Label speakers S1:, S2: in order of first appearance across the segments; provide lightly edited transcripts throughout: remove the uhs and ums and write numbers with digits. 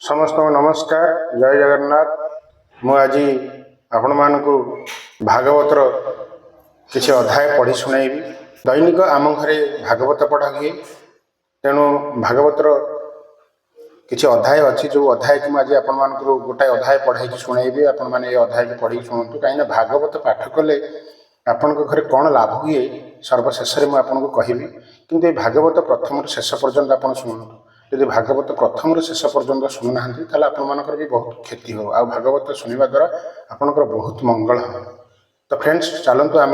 S1: समस्त नमस्कार जय जगन्नाथ। मु आज आपण मानकु भागवतर किसी अध्याय पढ़ी शुणाइबी। दैनिक आम घरे भागवत पढ़ा हुए, तेणु भागवतर किसी अध्याय अच्छी जो अध्याय की मुझे आपण मान गोटाए अध्याय पढ़ाई शुणाइबी। आपण मैंने अध्याय की पढ़ी शुणु कहीं भागवत पाठ कले आपण घरे कौन लाभ हुए सर्वशेष में आपको कहबी। किंतु ये भागवत प्रथम शेष पर्यंत आप शुणु। यदि भागवत प्रथम शेष पर्यंत शुणुना ताल आपर भी बहुत क्षति हो। आ भागवत शुणा द्वारा आपंकर बहुत मंगल हो। तो फ्रेंड्स चलतु आम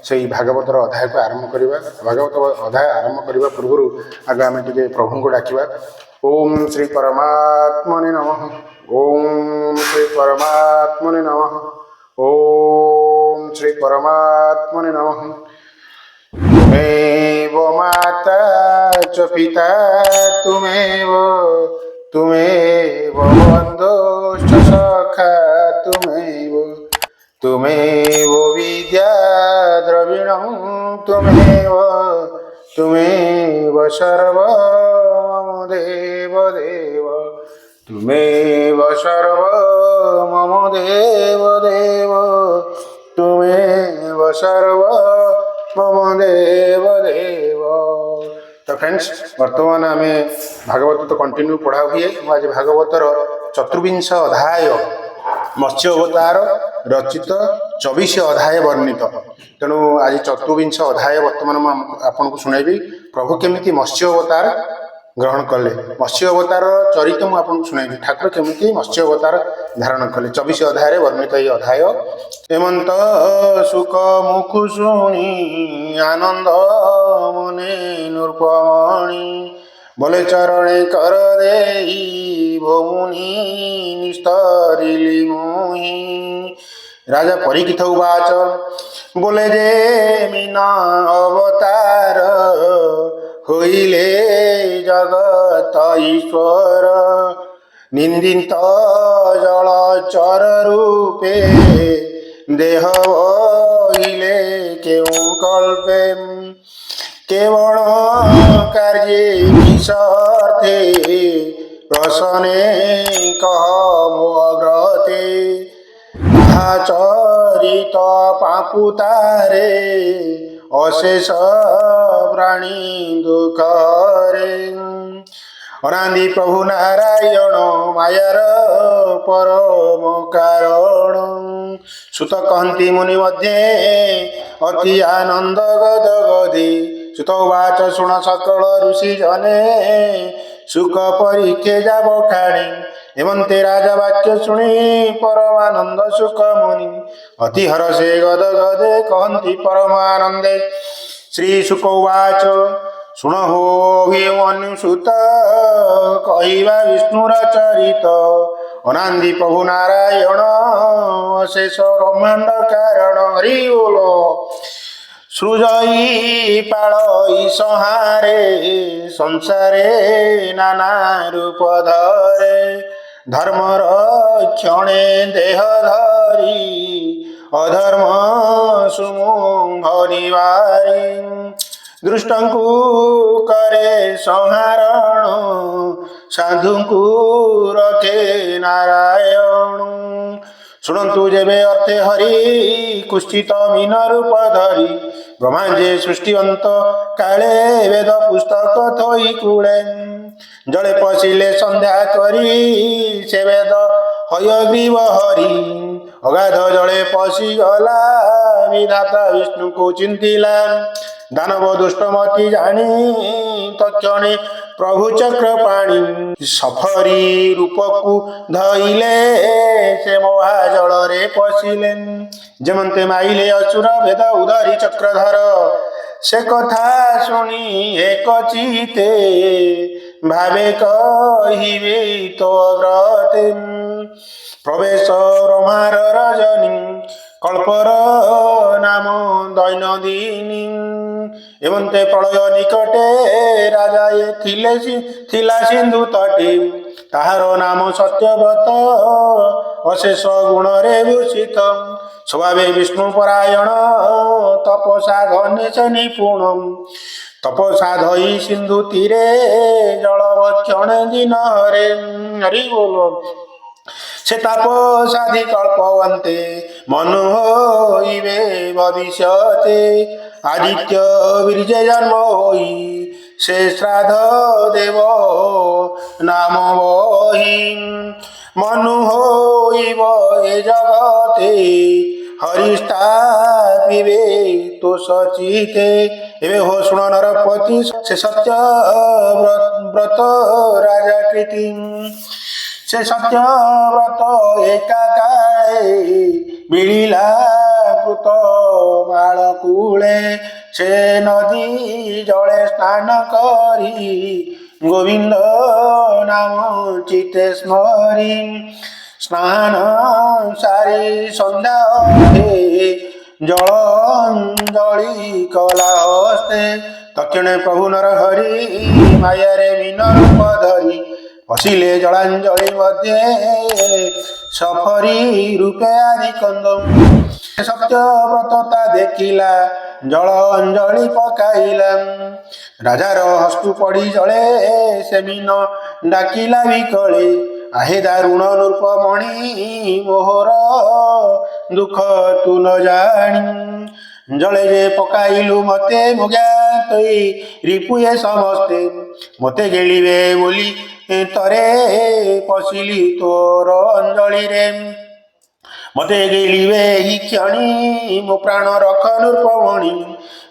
S1: से भागवतर अध्याय को आरंभ करवा। भागवत अध्याय आरंभ करने पूर्व आगे आम टे प्रभु को डाकवा। ओम श्री परमात्मने नमः। ओम श्री परमात्मने नमः। ओम श्री परमात्मने नमः। तुमेव माता च पिता तुमेव बन्धुश्च सखा तुमेव विद्या द्रविणं तुमेव सर्व मम देव तुमेव सर्व मम देव तुमेव सर्व मम देव। तो फ्रेंड्स वर्तमान आम भागवत तो कंटिन्यू पढ़ा हुए। आज भागवतर चतुर्विंश अध्याय मत्स्य अवतार रचित 24 अध्याय वर्णित। तेणु आज चतुर्विंश अध्याय वर्तमान आपको शुणाइबी। प्रभु केमिति मत्स्य अवतार ग्रहण कले, मत्स्य अवतार चरित मुझे शुणाइबी। ठाकुर केमिति मत्स्य अवतार धारण कले 24 अध्याय वर्णित ये अध्याय। हेमंत सुख मुख शुणी आनंद मने नृपमणि बोले चरणे कर देई भमुनि निस्तरिली मोहि। राजा परीक्षित उवाच बोले जे मीना अवतार होइले जगत ईश्वर निंदित जलचर रूपे देह वहिले केउ कल्पे केवल कार्ये विसर्थे प्रसने कह मोग्रते चरित पापुतारे अशेष प्राणी दुखरे। अनादि प्रभु नारायण मायार परम कारण सुत कहती मुनि मध्ये अति आनंद गद गदे। सुत उवाच शुण सकल ऋषि जने सुख परीखे जा बखाणी। हेमंते राजा वाक्य शुणी परमानंद सुख मुनि अति हरषे गद गदे कहती परमानंदे। श्री शुक उवाच शुण हो अभिमन्युसुत कहवा विष्णुर चरित अनादि प्रभु नारायण अशेष ब्रह्मांड कारण। हरि बोल। सृजई पालई संहारे संसारे नाना रूप धरे धर्मर क्षणे देह धरी अधर्म सुमुंघरिवारी दृष्टंकु करे संहारण साधुंकु रखे नारायण। शुणन्तु जेबे अर्थे हरि कुष्ठित मीन रूप धरी ब्रह्मांडे सृष्टि अंत काले वेद पुस्तक थई कूले जले पशिले संध्या करी से वेद हयग्रीव हरि अगाध जले पशिगला विधाता विष्णु को चिंतिला दानव दुष्टमती जानी तक्षणे प्रभु चक्र पाणी सफरी रूपकु धइले से महाजल रे पशिले जेमंते माइले असुर वेद उधरी चक्रधर से कथा शुणी एक चिते भावे कहिबे तो व्रते प्रवेश रमार रजनी कल्पर नाम दैनदिनी। एवंते प्रलय निकटे राजा ये थिला सिंधु तटे ताहार नाम सत्यव्रत अशेष गुण रे भूषित ସ୍ୱଭାବେ ବିଷ୍ଣୁପରାୟଣ ତପସା ଧନେ ସେ ନିପୁଣ ତପସା ଧଇ ସିନ୍ଧୁ ତୀରେ ଜଳ ଭକ୍ଷଣେ ଦିନରେ ହରି ବୋଲ ସେ ତାପସାଧି କଳ୍ପବନ୍ତେ ମନୁ ହୋଇବେ ଭବିଷ୍ୟତେ ଆଦିତ୍ୟ ବୀର୍ଯ୍ୟ ଜନ୍ମ ହୋଇ ସେ ଶ୍ରାଦ୍ଧ ଦେବ ନାମ ବହି ମନୁ ହୋଇବ ଏ ଜଗତେ ହରିସ୍ଥାପିବେ ତୋ ସଚିତେ ଏବେ ହୋ ଶୁଣ ନରପତି ସେ ସତ୍ୟ ବ୍ରତ ରାଜା କୀର୍ତ୍ତି ସେ ସତ୍ୟବ୍ରତ ଏକାକାଏ ମିଳିଲା କୃତ ମାଳ କୂଳେ ସେ ନଦୀ ଜଳେ ସ୍ନାନ କରି ଗୋବିନ୍ଦ ନାମ ଚିତେ ସ୍ମରି ସ୍ନାନ ସାରି ସନ୍ଧ୍ୟା ଜଳାଞ୍ଜଳି କଲା ହସ୍ତେ ତକ୍ଷଣେ ପ୍ରଭୁ ନର ହରି ମାୟାରେ ମୀନ ରୂପ ଧରି ବସିଲେ ଜଳାଞ୍ଜଳି ମଧ୍ୟରେ ସଫରି ରୂପେ ଆଦି କନ୍ଦ ସତ୍ୟବ୍ରତତା ଦେଖିଲା ଜଳ ଅଞ୍ଜଳି ପକାଇଲା ରାଜାର ହସ୍ତୁ ପଡ଼ି ଜଳେ ସେ ମୀନ ଡାକିଲା ବିକଳେ ଆହେ ଦାରୁଣ ନୃପମଣି ମୋହର ଦୁଃଖ ତୁ ନ ଜାଣି ଜଳେ ଯେ ପକାଇଲୁ ମତେ ମୁଜ୍ଞାତୋଇ ରିପୁଏ ସମସ୍ତେ ମତେ ଗେଳିବେ ବୋଲି ତରେ ପଶିଲି ତୋର ଅଞ୍ଜଳିରେ ମତେ ଗେଳିବେ ହି କ୍ଷଣି ମୋ ପ୍ରାଣ ରଖ ନୃପମଣି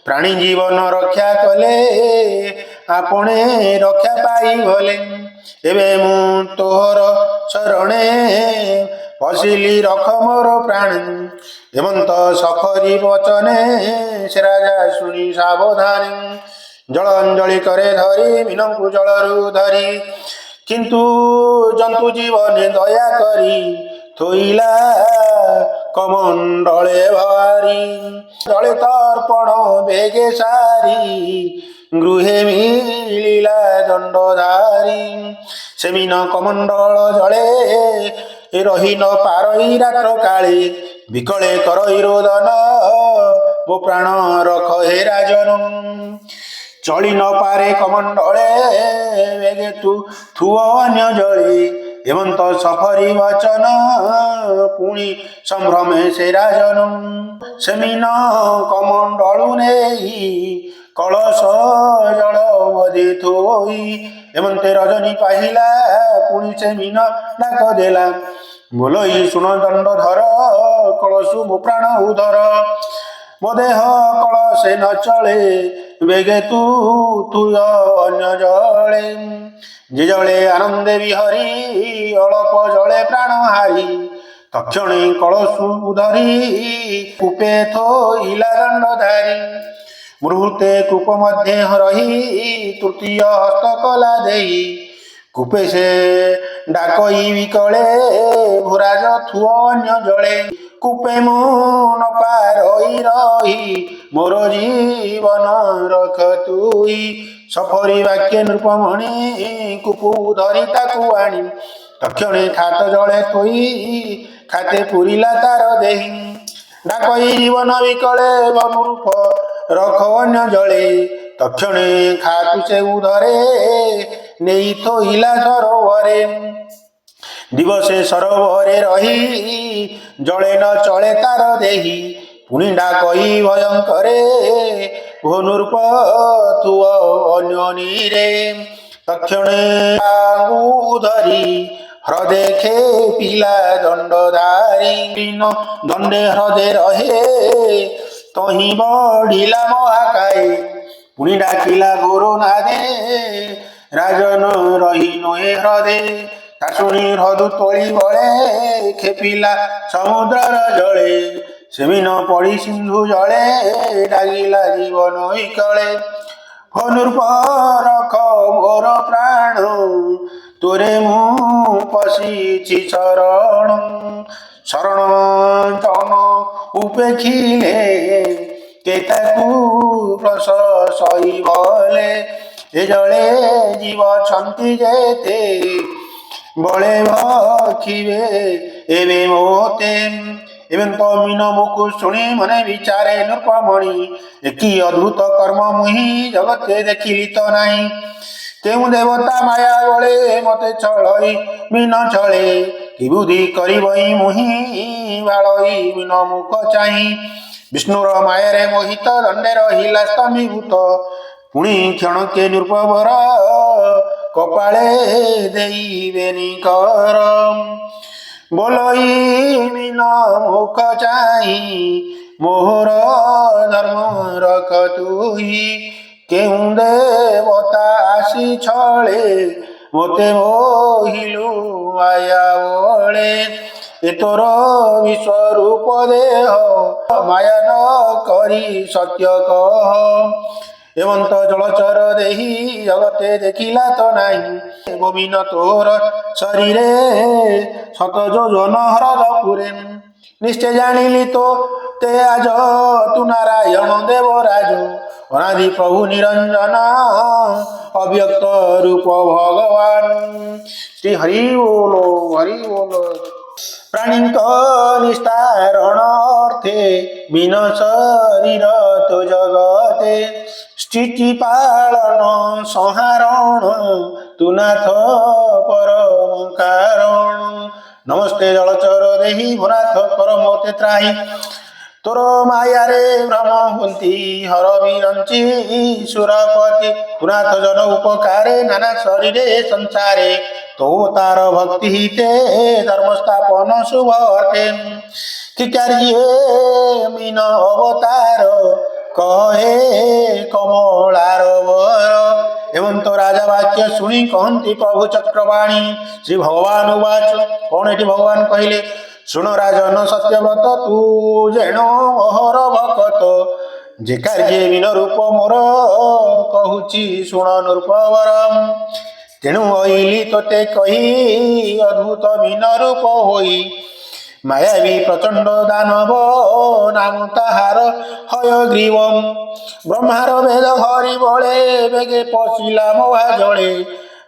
S1: ପ୍ରାଣୀ ଜୀବନ ରକ୍ଷା କଲେ ଆପଣେ ରକ୍ଷା ପାଇ ଗଲେ ଏବେ ମୁଁ ତୋହର ଶରଣେ ପଶିଲି ରଖ ମୋର ପ୍ରାଣ ହେମନ୍ତ ସଫରି ବଚନେ ସେ ରାଜା ଶୁଣି ସାବଧାନ ଜଳ ଅଞ୍ଜଳି କରେ ଧରି ମୀନଙ୍କୁ ଜଳରୁ ଧରି କିନ୍ତୁ ଜନ୍ତୁ ଜୀବନେ ଦୟା କରି ଥୋଇଲା କମଣ୍ଡଳେ ଭାରି ଜଳେ ତର୍ପଣ ବେଗେ ସାରି ଗୃହେ ମିଳିଲା ଦଣ୍ଡଧାରୀ ସେ ମୀନ କମଣ୍ଡଳ ଜଳେ ରହି ନ ପାରଇ ରାତ୍ର କାଳେ ବିକଳେ କରଇ ରୋଦନ ମୋ ପ୍ରାଣ ରଖ ହେ ରାଜନ ଚଳି ନ ପାରେ କମଣ୍ଡଳେ ବେଗେ ତୁ ଥୁଅ ଅନ୍ୟ ଜଳେ ହେମନ୍ତ ସଫରି ବଚନ ପୁଣି ସମ୍ଭ୍ରମେ ସେ ରାଜନ ସେ ମୀନ କମଣ୍ଡଳୁ ନେଇ କଳସ ଜଳ ମଧେ ଥୋଇ ହେମନ୍ତେ ରଜନୀ ପାହିଲା ପୁଣି ସେ ମୀନ ଡାକ ଦେଲା ବୋଲଇ ଶୁଣ ଦଣ୍ଡ ଧର କଳସୁ ମୋ ପ୍ରାଣ ଉଧର ମୋ ଦେହ କଳସେ ନ ଚଳେ ବେଗେ ତୁ ଅନ୍ୟ ଜଳେ ଯେ ଜଳେ ଆନନ୍ଦେ ବିହରି ଅଳପ ଜଳେ ପ୍ରାଣ ହାରି ତକ୍ଷଣେ କଳସୁ ଧରି କୂପେ ଥୋଇଲା ଦଣ୍ଡଧାରୀ ମୁହୂର୍ତ୍ତେ କୂପ ମଧ୍ୟ ରହି ତୃତୀୟ ହସ୍ତ କଲା ଦେଇ କୂପେ ସେ ଡାକଇ ବିକଳେ ଭୂରାଜ ଥୁଅ ଅନ୍ୟ ଜଳେ କୂପେ ମୁଁ ନ ପାରଇ ରହି ମୋର ଜୀବନ ରଖ ତୁଇ ସଫରି ବାକ୍ୟ ନୃପମଣି କୂପୁ ଧରି ତାକୁ ଆଣି ତକ୍ଷଣେ ଖାତ ଜଳେ ଥୋଇ ଖାତେ ପୁରିଲା ତାର ଦେହି ଡାକଇ ଜୀବନ ବିକଳେ ବନରୂପ ରଖ ଅନ୍ୟ ଜଳେ ତକ୍ଷଣେ ଖାତୁ ସେ ଉଧରେ ନେଇ ଥୋଇଲା ସରୋବରେ ଦିବସେ ସରୋବରେ ରହି ଜଳେ ନ ଚଳେ ତାର ଦେହି ପୁଣି ଡାକଇ ଭୟଙ୍କରେ ଭନୁରୂପ ତୁଅ ଅନ୍ୟନୀରେ ତକ୍ଷଣେ ଧରି ହ୍ରଦେ ଖେପିଲା ଦଣ୍ଡଧାରୀ ଦଣ୍ଡେ ହ୍ରଦେ ରହେ ତହିଁ ବଢିଲା ମହାକାଏ ପୁଣି ଡାକିଲା ଘୋର ନାଦେ ରାଜନ ରହି ନୋଏ ହ୍ରଦେ ତା ଶୁଣି ହ୍ରଦୁ ତୋଳି ବଳେ ଖେପିଲା ସମୁଦ୍ରର ଜଳେ ସେମିନ ପଡ଼ି ସିନ୍ଧୁ ଜଳେ ଡାକିଲା ଜୀବନ କଳେ ହନୁର୍ପ ରଖ ମୋର ପ୍ରାଣ ତୋରେ ମୁଁ ପଶିଛି ଶରଣ ଶରଣ ଚନ ଉପେକ୍ଷିଲେ କେତାକୁ ସହି ବଲେ ଏ ଜଳେ ଜୀବ ଛନ୍ତି ଯେତେ ବଳେ ଭଖିବେ ଏବେ ମୋତେ ଏମନ୍ତ ମିନ ମୁକୁ ଶୁଣି ମନେ ବିଚାରେ ନୃପମଣି ଏକି ଅଦ୍ଭୁତ କର୍ମ ମୁହିଁ ଜଗତେ ଦେଖିଲି ତ ନାହିଁ। କେଉଁ ଦେବତା ମାୟା ବଳେ ମତେ ଛଳଇ ମିନ ଛଳେ କି ବୁଦ୍ଧି କରିବଇ ମୁହିଁ ବାଳଇ ମିନ ମୁଖ ଚାହିଁ। ବିଷ୍ଣୁର ମାୟାରେ ମୋହିତ ଦଣ୍ଡେ ରହିଲା ସ୍ତମୀଭୂତ ପୁଣି କ୍ଷଣକେ ନୃପବର କପାଳେ ଦେଇବେନି କର। ବୋଲଇ ମିନ ମୁଖ ଚାହିଁ ମୋହର ଧର୍ମ ରଖ ତୁହି। କେଉଁ ଦେବତା ଆସି ଛଳେ ମୋତେ ମୋହିଲୁ ମାୟା ବଳେ। ଏ ତୋର ବିଶ୍ୱରୂପ ଦେହ ମାୟା ନ କରି ସତ୍ୟ କହ। ଏମନ୍ତ ଜଳଚର ଦେହି ଜଗତେ ଦେଖିଲା ତ ନାହିଁ। ଗୋବିନ୍ଦ ତୋର ଶରୀରେ ଶତ ଯୋଜନ ହ୍ରଦ ପୁରେ। ନିଶ୍ଚୟ ଜାଣିଲି ତ ତେ ଆଜ ତୁ ନାରାୟଣ ଦେବରାଜ ଅନାଦି ପ୍ରଭୁ ନିରଞ୍ଜନ ଅବ୍ୟକ୍ତ ରୂପ ଭଗବାନ। ଶ୍ରୀ ହରି ବୋଲ ହରି ବୋଲ। ପ୍ରାଣୀଙ୍କ ନିସ୍ତାରଣ ଅର୍ଥେ ବିନ ଶରୀର ତ ଜଗତେ ସ୍ଥିତି ପାଳନ ସଂହାରଣ ତୁ ନାଥ ପରମ କାରଣ। ନମସ୍ତେ ଜଳଚର ଦେହି ଭନାଥ କର ମୋତେ ତ୍ରାହି। ତୋର ମାୟାରେ ଭ୍ରମ ହୁଅନ୍ତି ହର ବିରଞ୍ଚି ସୁରପତି ପୁନାଥ ଜନ ଉପକାରେ ନାନା ଶରୀରେ ସଂସାରେ ତୋ ତାର ଭକ୍ତି ହିତେ ଧର୍ମ ସ୍ଥାପନ ଶୁଭ ଅଟେ। କି କାର୍ଯ୍ୟ ମିନ ଅବତାର କହେ କମଳାର ବର। ଏମନ୍ତ ରାଜା ବାକ୍ୟ ଶୁଣି କହନ୍ତି ପ୍ରଭୁ ଚକ୍ରବାଣୀ। ଶ୍ରୀ ଭଗବାନ ଉବାଚ କଣ ଏଠି ଭଗବାନ କହିଲେ ଶୁଣ ରାଜନ ସତ୍ୟବ୍ରତ ତୁ ଯେଣ ମୋହର ଭକତ ଯେ କାର୍ଯ୍ୟ ବିନ ରୂପ ମୋର କହୁଛି ଶୁଣ ନୃପବର। ତେଣୁ ଅଇଲି ତୋତେ କହି ଅଦ୍ଭୁତ ବିନ ରୂପ ହୋଇ ମାୟାବୀ ପ୍ରଚଣ୍ଡ ଦାନବ ନାମ ତାହାର ହୟଗ୍ରୀବ। ବ୍ରହ୍ମାର ବେଦ ହରି ବଳେ ବେଗେ ପଶିଲା ମହା ଜଳେ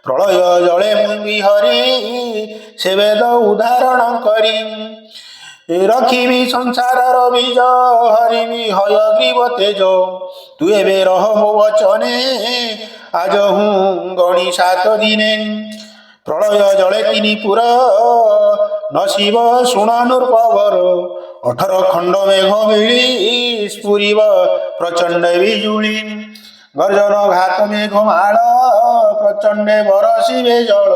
S1: ପ୍ରଳୟ ଜଳେ ମୁଁ ବିହରି ସେ ବେଦ ଉଦାହରଣ କରି। ରଖିବି ସଂସାରର ବୀଜ ହରିବି ହୟଗ୍ରୀବ ତେଜ ତୁ ଏବେ ରହ ମୋ ବଚନେ ଆଜ ହୁଁ ଗଣି 7 ଦିନେ। ପ୍ରଳୟ ଜଳେ 3 ପୁର ନସିବ ଶୁଣ ନୃପବର 18 ଖଣ୍ଡ ମେଘ ମିଳି ସ୍ଫୁରିବ ପ୍ରଚଣ୍ଡ ବିଜୁଳି। ଗର୍ଜନ ଘାତ ମେଘ ମାଳ ପ୍ରଚଣ୍ଡେ ବରସିବେ ଜଳ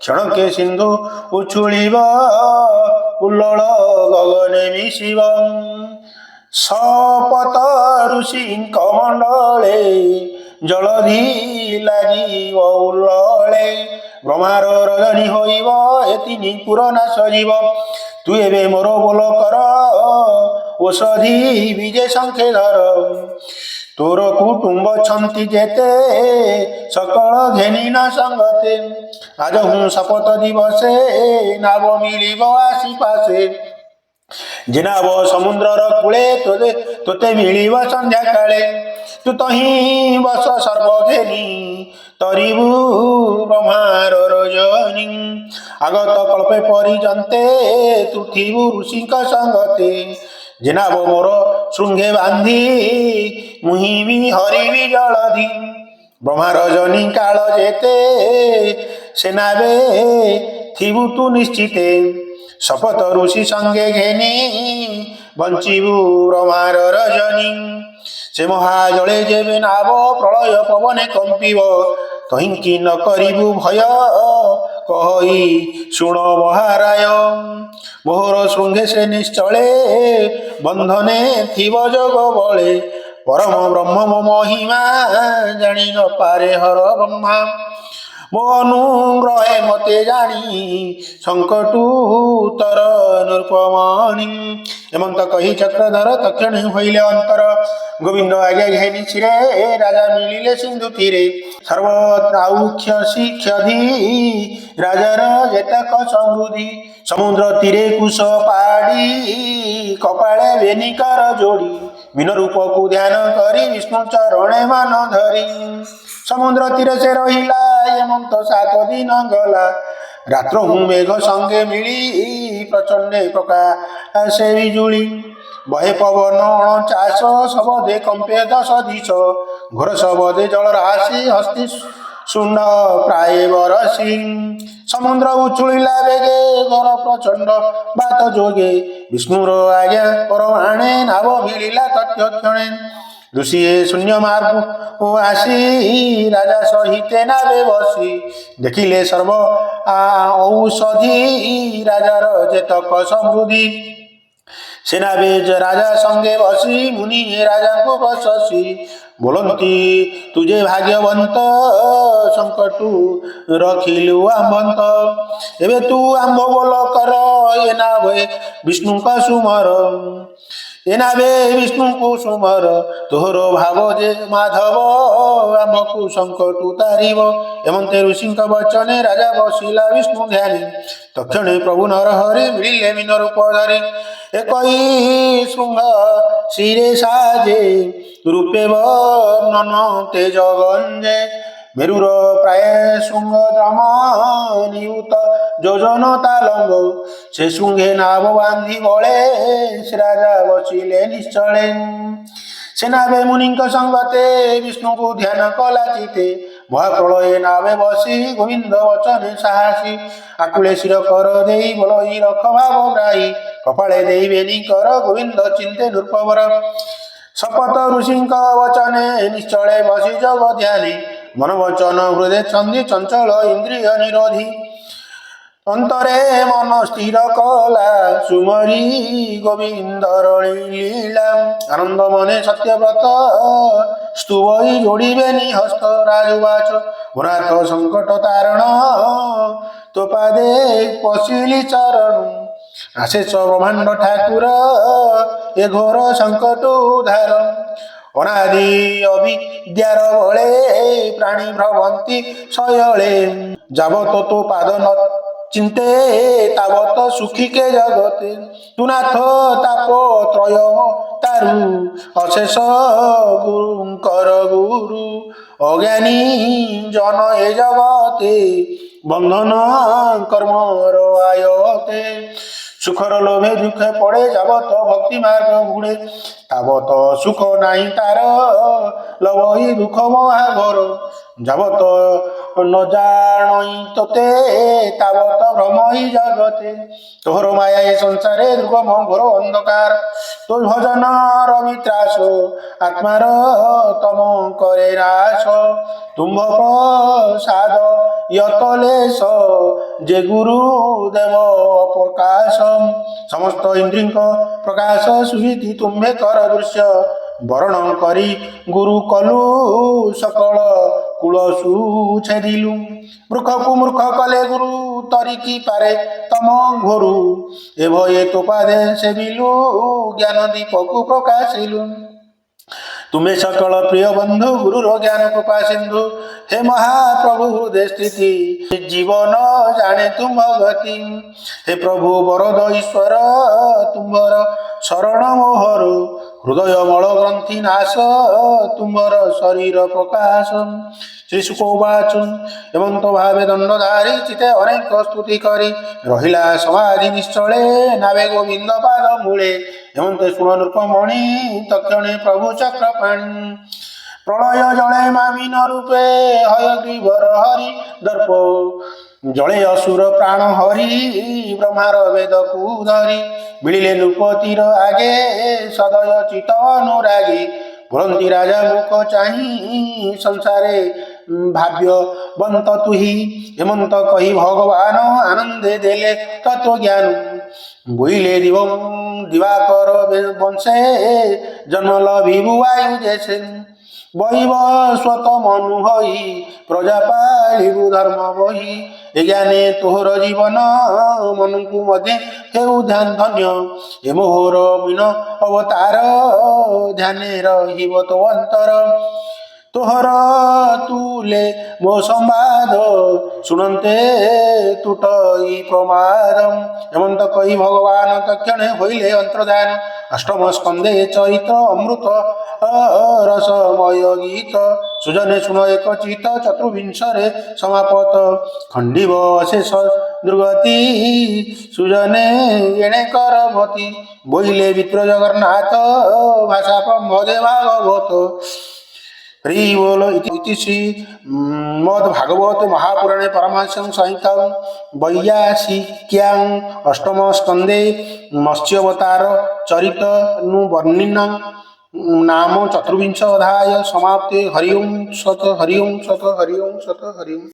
S1: କ୍ଷଣକେ ସିନ୍ଧୁ ଉଛୁଳିବ ଉଲ୍ଲଳ ଗଗନେ ମିଶିବ। ଶପଥ ଋଷିଙ୍କ ମଣ୍ଡଳେ ଜଳଧି ଲାଗିବ ଉଲ୍ଲଳେ ବ୍ରହ୍ମାର ରଜନୀ ହୋଇବ ଏ 3 ପୁର ନାଶଯିବ। ତୁ ଏବେ ମୋର ବୋଲ କର ଔଷଧି ବିଜେ ସଂଖେ ଧର। ତୋର କୁଟୁମ୍ବ ଛନ୍ତି ଯେତେ ସକଳ ଘେନି ନ ସଙ୍ଗତେ ଆଜ ହୁଁ ଶପଥ ଦିବସେ ନାବ ମିଳିବ ଆସି ପାଶେ। ଯେ ନାବ ସମୁଦ୍ରର କୂଳେ ତୋତେ ମିଳିବ ସନ୍ଧ୍ୟା କାଳେ। ତୁ ତହିଁ ବସ ସର୍ବ ଘେନି ତରିବୁ ବ୍ରହ୍ମାର ରଜନୀ। ଆଗତ କଳ୍ପେ ପର୍ଯ୍ୟନ୍ତେ ତୁ ଥିବୁ ଋଷିଙ୍କ ସଙ୍ଗତେ ଯେ ନାବ ମୋର ଶୃଙ୍ଗେ ବାନ୍ଧି ମୁହିଁବି ହରିବି ଜଳଧି। ବ୍ରହ୍ମା ରଜନୀ କାଳ ଯେତେ ସେ ନାବେ ଥିବୁ ତୁ ନିଶ୍ଚିତେ ଶପଥ ଋଷି ସଙ୍ଗେ ଘେନି ବଞ୍ଚିବୁ ବ୍ରହ୍ମାର ରଜନୀ। ସେ ମହାଜଳେ ଯେବେ ନାବ ପ୍ରଳୟ ପବନେ କମ୍ପିବ ତହିଁକି ନ କରିବୁ ଭୟ କହି ଶୁଣ ମହାରାୟ। ମୋହର ଶୃଙ୍ଗେ ସେ ନିଶ୍ଚଳେ ବନ୍ଧନେ ଥିବ ଯୋଗ ବଳେ ପରମ ବ୍ରହ୍ମ ମୋ ମହିମା ଜାଣି ନ ପାରେ ହର ବ୍ରହ୍ମା। ମୋ ଅନୁଗ୍ରହେ ମତେ ଜାଣି ସଙ୍କଟୁ ତର ନୃପମଣି। ଏମନ୍ତ କହି ଚକ୍ରଧର ତକ୍ଷଣେ ହୋଇଲେ ଅନ୍ତର ଗୋବିନ୍ଦ ଆଜ୍ଞା ଘେନି ଛିରେ ରାଜା ମିଳିଲେ ସିନ୍ଧୁ ତୀରେ। ସର୍ବତ୍ରାଉକ୍ଷ ଶିକ୍ଷଧି ରାଜାର ଯେତକ ସମୃଦ୍ଧି ସମୁଦ୍ର ତୀରେ କୁଶ ପାଡ଼ି କପାଳେ ବେନିକାର ଯୋଡ଼ି ବିନ ରୂପକୁ ଧ୍ୟାନ କରି ବିଷ୍ଣୁ ଚରଣେ ମାନ ଧରି। ସମୁଦ୍ର ତୀରେ ସେ ରହିଲା ଏମନ୍ତ 7 ଦିନ ଗଲା रात्र हूँ मेघ संगे मिली प्रचंडे प्रकाशे बिजुली बहे पवन चाष सबदे कंपे दश दिश घोर सबदे जल राशि हस्ती शून्य प्राय बरसी समुद्र उछुलिला बेगे घर प्रचंड बात जोगे विष्णुर आज्ञा परमाणे नाव मिलिला तथ्य क्षणे ऋषिए शून्य मार्ग आसी राजा सहिते नावे बसी देखिले सर्व औषधि राजार जेतक समृद्धि सेनाबेज राजा संगे बसी मुनि राजा को प्रशसी बोलती तुझे भाग्यवंत संकटु रखिलु आंबंत एबे तू आंब बोल कर एना भे विष्णु का सुमर एना बे विष्णु को सुमर तोहर भाव जे माधव आंबकु संकटु तारिब एमंते ऋषि वचने राजा बसिला विष्णु ध्यानी तक्षणे प्रभु नरहरि मिलिले मीन रूप धरि एकई शृंग शिरे साजे रूपे वर्णन तेज गंजे मेरुर प्राय शृंग द्रम नियुत योजन तालंग से शृंगे नाव बांधि गले से राजा बसिले निश्चले सेनाबे मुनि संगते विष्णु को ध्यान कला चिते महाप्रलय नावे बसी गोविंद वचने साहसी आकुले शिर कर दे बलई रख भाव ग्राही कपाले दे बेनी कर गोविंद चिंते नृपवर शपथ ऋषि वचने निश्चले बसी जग ध्यानी मन वचन हृदय छंदी चंचल इंद्रिय निरोधी अंतरे मन स्थिर कला सुमरी गोविंदर लीला आनंद मने सत्यव्रत स्तुवई जोड़िबेनि हस्त राजुवाच गुणार्थ संकट तारण तो पादे पशिली चरण आशेष ब्रह्मांड ठाकुर ए घोर संकट उधार अनादि अविद्यार बळे प्राणी भ्रमंती शयले जाबत तो पाद न चिंते तावत सुखी के जगते तुनाथ ताप त्रय तारु अशेष गुरुकर गुरु अज्ञानी जन ए जगते बंधन कर्म आयते सुखर लोभे दुखे पड़े जाबत भक्ति मार्ग गुड़े ताबत सुख नहीं तार लवही दुख महाघोर जाबत न जानई तोते ताबत भ्रम ही जगते तोहर माया ए संसारे दुर्गम घोर अंधकार तो भजन रमित्रास आत्मार तम करे रास तुम्भ प्रसाद यतलेश जे गुरु देव प्रकाश समस्त इंद्रिय प्रकाश सुविधि तुम्हें कर दृश्य वरण करी गुरु कलु सकल कुलसु छेदिलु मूर्ख को मूर्ख कले गुरु तरिकी पारे तम घोरु एभये तोपादे सेविलु ज्ञान दीपकु प्रकाशिलु तुम्हें सकल प्रिय बंधु गुरु ज्ञान कृपा सिंधु हे महाप्रभु हृदय स्थिति जीवन जाने तुम गति हे प्रभु वरद ईश्वर तुम्हार शरण मोहर हृदय मल ग्रंथि नाश तुम्हार शरीर प्रकाश श्री सुखवाच एवं तो भावे दंडधारी चिते अनेक स्तुति करी रहिला समाधि निश्चले नावे गोविंद पाद मूले एवं ते शुण नृपमणि तक्षणे प्रभु चक्रपाणी प्रलय जले मामिन रूपे हयग्रीवर हरि दर्प जले असुर प्राण हरि ब्रह्मार वेद को धरी मिलिले नृपतिर आगे सदय चित अनुरागी बोलती राजा मुख चाही संसारे भाव्य बंत तुही हेमंत कही भगवान आनंदे देले तत्व ज्ञान बोइले दिवाकर वंशे जन्म लभिबु आयु जैसे बहिब स्वत मनु हई प्रजा पालिबु धर्म बही ज्ञाने तोहर जीवन मन को मध्य हेउ ध्यान धन्य हे मोहर मीन अवतार ध्याने रहिब तो अंतर तोहर तुले मो संवाद शुणते तुटई प्रमाद हेमंत कही भगवान तक्षणे होइले अंतर्धान अष्टम स्कंदे चरित्र अमृत रसमय गीत सुजने शुण एक चित चतुर्विंशरे समापत खंडिव शेष दुर्गति सुजने एणे कर मति बोइले विप्र जगन्नाथ भाषा ब्रह्मदे भागवत हरि बोल इति श्री मद् भागवत महापुराणे परमहंस्यां संहितां वैयासिक्यां अष्टम स्कंदे मत्स्यावतार चरितनुवर्णिनं नाम चतुर्विंश अध्याय समाप्ते हरि ओं सत हरि ओं सत हरि ओं सत हरि ओं।